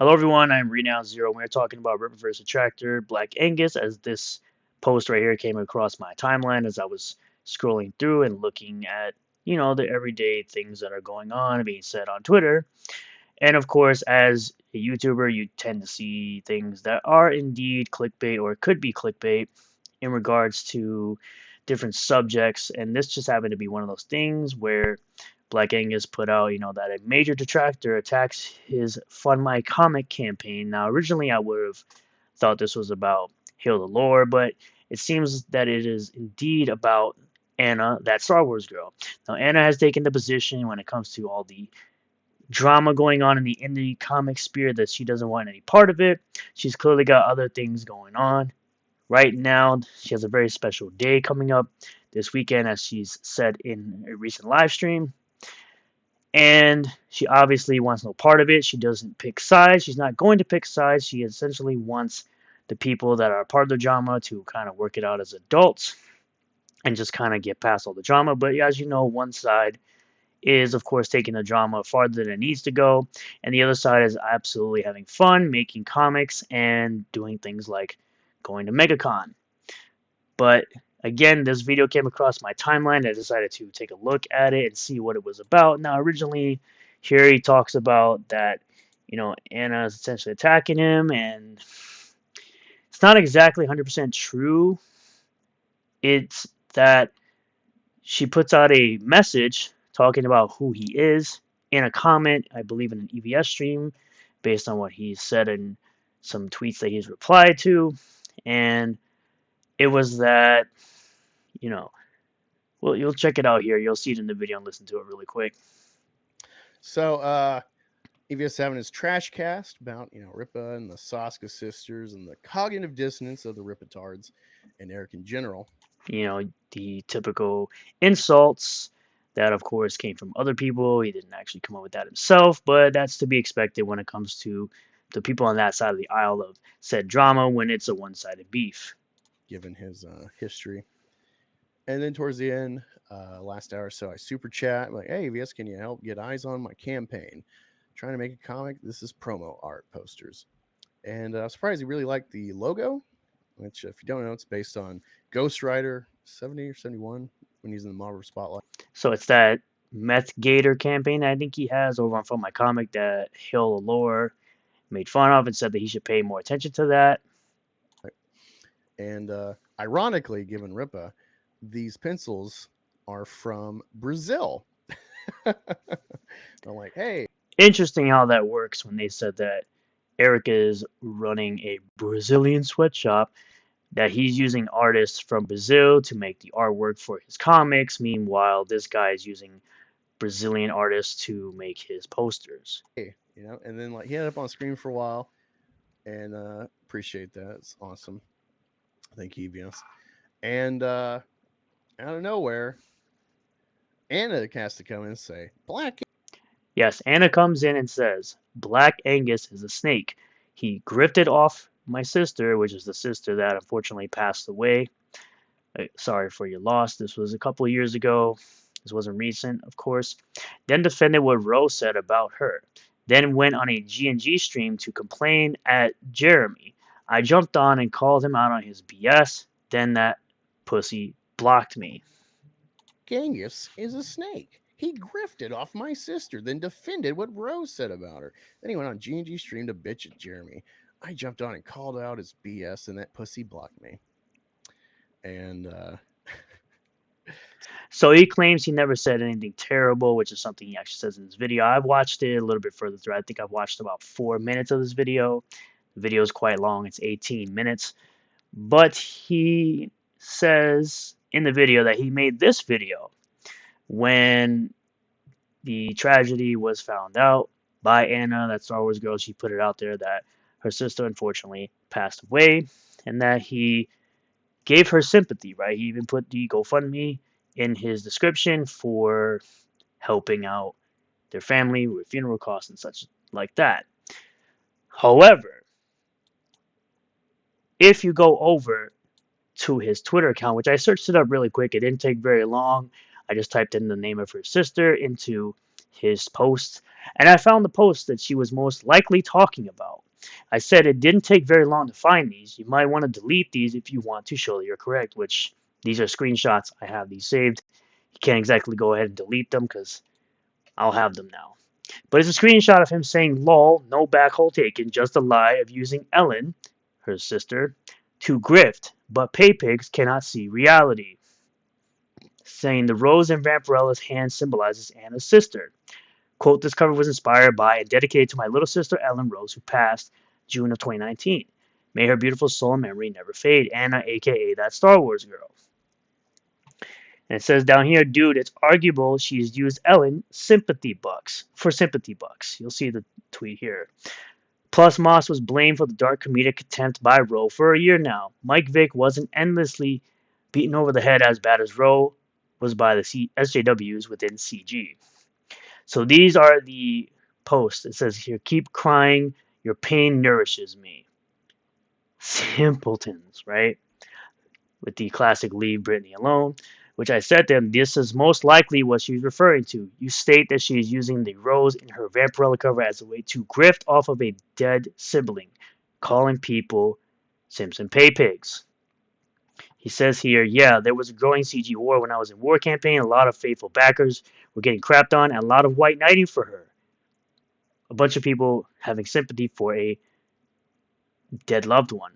Hello everyone, I'm Renown Zero. We're talking about Rippaverse Detractor, Black Angus, as this post right here came across my timeline as I was scrolling through and looking at, the everyday things that are going on being said on Twitter. And of course, as a YouTuber, you tend to see things that are indeed clickbait or could be clickbait in regards to different subjects. And this just happened to be one of those things where Black Angus put out, that a major detractor attacks his Fund My Comic campaign. Now, originally, I would have thought this was about Hail the Lore, but it seems that it is indeed about Anna, that Star Wars girl. Now, Anna has taken the position when it comes to all the drama going on in the indie comic sphere that she doesn't want any part of it. She's clearly got other things going on. Right now, she has a very special day coming up this weekend, as she's said in a recent live stream. And she obviously wants no part of it. She doesn't pick sides. She's not going to pick sides. She essentially wants the people that are part of the drama to kind of work it out as adults and just kind of get past all the drama. But as you know, one side is, of course, taking the drama farther than it needs to go, and the other side is absolutely having fun, making comics, and doing things like going to MegaCon. But again, this video came across my timeline. I decided to take a look at it and see what it was about. Now, originally, here he talks about that, Anna is essentially attacking him, and it's not exactly 100% true. It's that she puts out a message talking about who he is in a comment, I believe in an EVS stream, based on what he said in some tweets that he's replied to. And it was that, you know, well, you'll check it out here. You'll see it in the video and listen to it really quick. So, EVS having his trash cast about, Rippa and the Saska sisters and the cognitive dissonance of the Rippatards and Eric in general. The typical insults that, of course, came from other people. He didn't actually come up with that himself, but that's to be expected when it comes to the people on that side of the aisle of said drama when it's a one-sided beef. Given his history. And then towards the end, last hour or so, I super chat. I'm like, hey, EVS, can you help get eyes on my campaign? Trying to make a comic. This is promo art posters. And I'm surprised he really liked the logo, which, if you don't know, it's based on Ghost Rider 70 or 71 when he's in the Marvel Spotlight. So it's that Meth Gator campaign that I think he has over on From My Comic that Hill Lore made fun of and said that he should pay more attention to that. And ironically, given Rippa, these pencils are from Brazil. I'm like, hey. Interesting how that works when they said that Eric is running a Brazilian sweatshop, that he's using artists from Brazil to make the artwork for his comics. Meanwhile, this guy is using Brazilian artists to make his posters. Hey, and then like he had it up on screen for a while, and appreciate that. It's awesome. Thank you, EVS. And out of nowhere, Anna has to come in and say, Black. Yes, Anna comes in and says, Black Angus is a snake. He grifted off my sister, which is the sister that unfortunately passed away. Sorry for your loss. This was a couple of years ago. This wasn't recent, of course. Then defended what Rose said about her. Then went on a G&G stream to complain at Jeremy. I jumped on and called him out on his BS. Then that pussy blocked me. Angus is a snake. He grifted off my sister, then defended what Rose said about her. Then he went on G&G stream to bitch at Jeremy. I jumped on and called out his BS, and that pussy blocked me. And so he claims he never said anything terrible, which is something he actually says in this video. I've watched it a little bit further through. I think I've watched about 4 minutes of this video. The video is quite long. It's 18 minutes. But he says in the video that he made this video when the tragedy was found out by Anna, that Star Wars girl. She put it out there that her sister unfortunately passed away, and that he gave her sympathy, right? He even put the GoFundMe in his description for helping out their family with funeral costs and such like that. However, if you go over to his Twitter account, which I searched it up really quick, it didn't take very long. I just typed in the name of her sister into his post. And I found the post that she was most likely talking about. I said it didn't take very long to find these. You might want to delete these if you want to show that you're correct, which these are screenshots. I have these saved. You can't exactly go ahead and delete them because I'll have them now. But it's a screenshot of him saying, lol, no backhole taken, just a lie of using Ellen, her sister, to grift, but pay pigs cannot see reality. Saying the rose in Vampirella's hand symbolizes Anna's sister. Quote, this cover was inspired by and dedicated to my little sister Ellen Rose, who passed June of 2019. May her beautiful soul and memory never fade. Anna, aka that Star Wars girl. And it says down here, dude, it's arguable she's used Ellen sympathy bucks for sympathy bucks. You'll see the tweet here. Plus, Moss was blamed for the dark comedic attempt by Roe for a year now. Mike Vick wasn't endlessly beaten over the head as bad as Roe was by the SJWs within CG. So these are the posts. It says here, keep crying, your pain nourishes me. Simpletons, right? With the classic leave Britney alone, which I said to him, this is most likely what she's referring to. You state that she is using the rose in her Vampirella cover as a way to grift off of a dead sibling, calling people Simpson pay pigs. He says here, yeah, there was a growing CG war when I was in war campaign. A lot of faithful backers were getting crapped on, and a lot of white knighting for her. A bunch of people having sympathy for a dead loved one,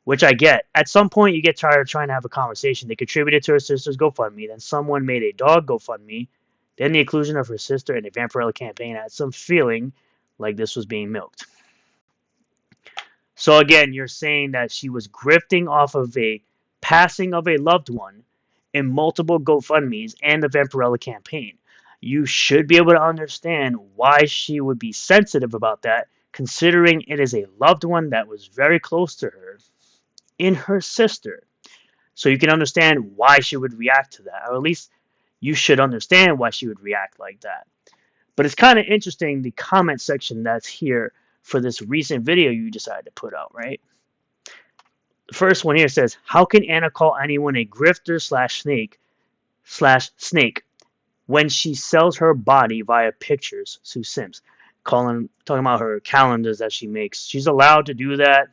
which I get. At some point, you get tired of trying to have a conversation. They contributed to her sister's GoFundMe. Then someone made a dog GoFundMe. Then the inclusion of her sister in a Vampirella campaign had some feeling like this was being milked. So again, you're saying that she was grifting off of a passing of a loved one in multiple GoFundMes and the Vampirella campaign. You should be able to understand why she would be sensitive about that, considering it is a loved one that was very close to her in her sister. So you can understand why she would react to that, or at least you should understand why she would react like that. But it's kind of interesting, the comment section that's here for this recent video you decided to put out, right? The first one here says, how can Anna call anyone a grifter slash snake when she sells her body via pictures? Sue Sims. Talking about her calendars that she makes. She's allowed to do that.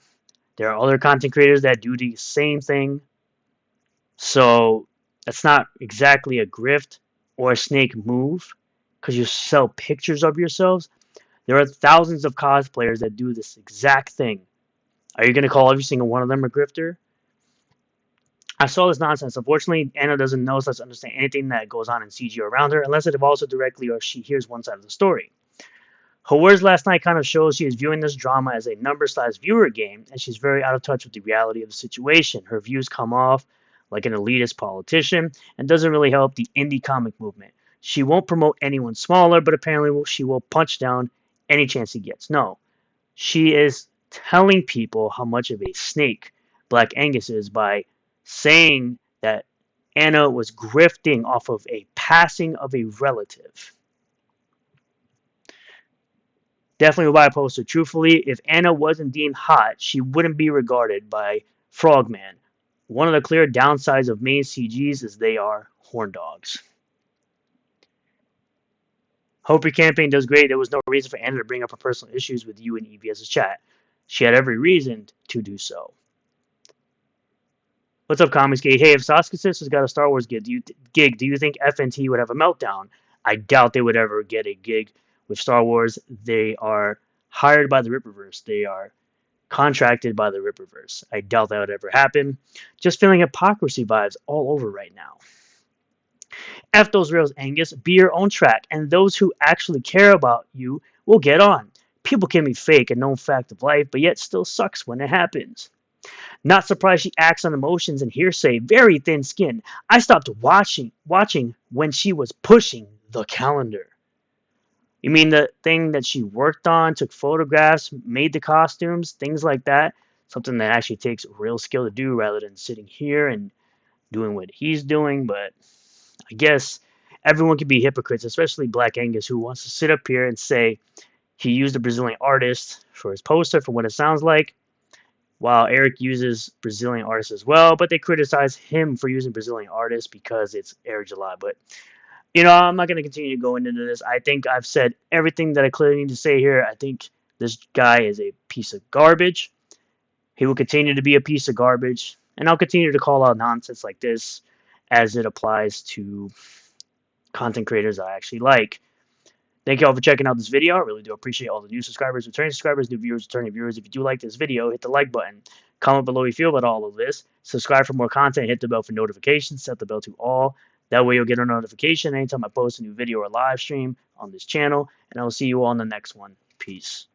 There are other content creators that do the same thing. So that's not exactly a grift or a snake move because you sell pictures of yourselves. There are thousands of cosplayers that do this exact thing. Are you going to call every single one of them a grifter? I saw this nonsense. Unfortunately, Anna doesn't know / understand anything that goes on in CG around her unless it involves her directly or she hears one side of the story. Her words last night kind of shows she is viewing this drama as a number/viewer game, and she's very out of touch with the reality of the situation. Her views come off like an elitist politician and doesn't really help the indie comic movement. She won't promote anyone smaller, but apparently she will punch down any chance he gets. No, she is telling people how much of a snake Black Angus is by saying that Anna was grifting off of a passing of a relative. Definitely will buy a poster. Truthfully, if Anna wasn't deemed hot, she wouldn't be regarded by Frogman. One of the clear downsides of main CGs is they are horn dogs. Hope your campaign does great. There was no reason for Anna to bring up her personal issues with you and EVS's chat. She had every reason to do so. What's up, Comics Gate? Hey, if Sasuke Sisters got a Star Wars gig, do you think FNT would have a meltdown? I doubt they would ever get a gig with Star Wars. They are hired by the Rippaverse. They are contracted by the Rippaverse. I doubt that would ever happen. Just feeling hypocrisy vibes all over right now. F those rails, Angus. Be your own track, and those who actually care about you will get on. People can be fake, a known fact of life, but yet still sucks when it happens. Not surprised she acts on emotions and hearsay. Very thin skin. I stopped watching when she was pushing the calendar. You mean the thing that she worked on, took photographs, made the costumes, things like that? Something that actually takes real skill to do rather than sitting here and doing what he's doing. But I guess everyone can be hypocrites, especially Black Angus, who wants to sit up here and say he used a Brazilian artist for his poster, from what it sounds like. While Eric uses Brazilian artists as well, but they criticize him for using Brazilian artists because it's Eric July. But I'm not going to continue going into this. I think I've said everything that I clearly need to say here. I think this guy is a piece of garbage. He will continue to be a piece of garbage. And I'll continue to call out nonsense like this as it applies to content creators I actually like. Thank you all for checking out this video. I really do appreciate all the new subscribers, returning subscribers, new viewers, returning viewers. If you do like this video, hit the like button. Comment below how you feel about all of this. Subscribe for more content. Hit the bell for notifications. Set the bell to all. That way you'll get a notification anytime I post a new video or live stream on this channel. And I will see you all in the next one. Peace.